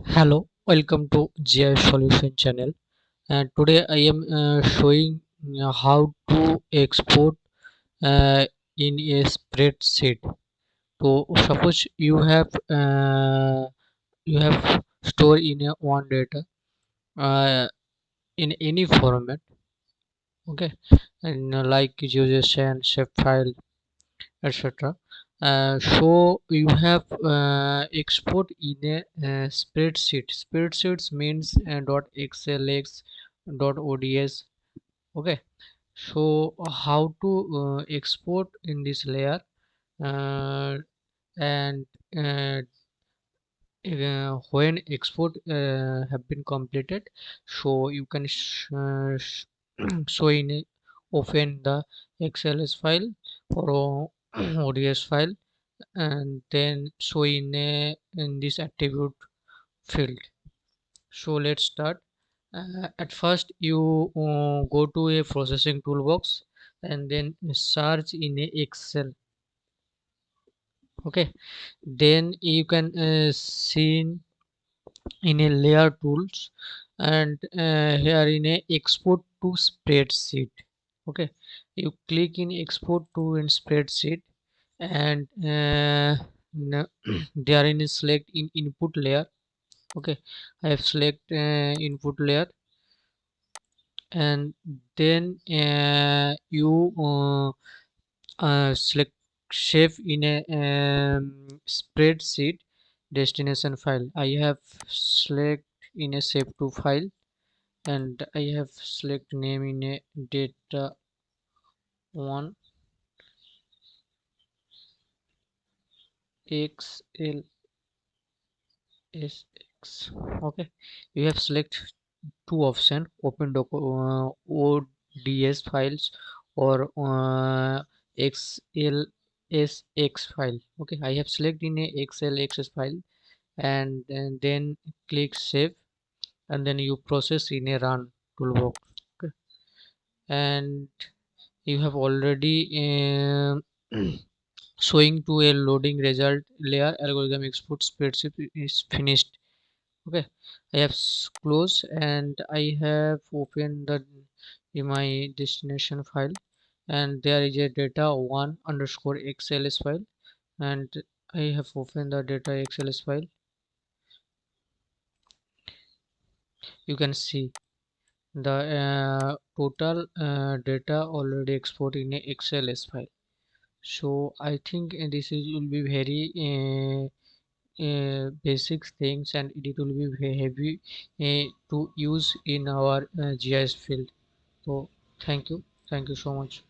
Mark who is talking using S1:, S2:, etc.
S1: Hello, welcome to GIS Solution channel. And today I am showing how to export uh, in a spreadsheet. So suppose you have stored in a one data in any format, okay, and like GeoGSN, file, etc. So you have export in a spreadsheet. Spreadsheets means .xlx, .ods. Okay. So how to export in this layer, uh, and when export have been completed, so you can show in open the xls file or ods file, and then show in this attribute field. So let's start. At first you go to a processing toolbox and then search in a excel. Okay, then you can see in a layer tools, and here in a export to spreadsheet. Okay, you click in export to in spreadsheet, and there in select in input layer. Okay, I have select input layer, and then you select save in a spreadsheet destination file. I have select in a save to file, and I have select name in a data one xlsx. Okay, you have select two option: open ods files or xlsx file. Okay, I have select in a xlsx file, and then click save, and then you process in a run toolbox. Okay, and you have already showing to a loading result layer. Algorithm export spreadsheet is finished. Okay, I have closed, and I have opened the in my destination file, and there is a data one underscore xls file, and I have opened the data xls file. You can see the total data already exported in a xls file. So I think this is will be very basic things, and it will be very heavy to use in our GIS field. So thank you so much.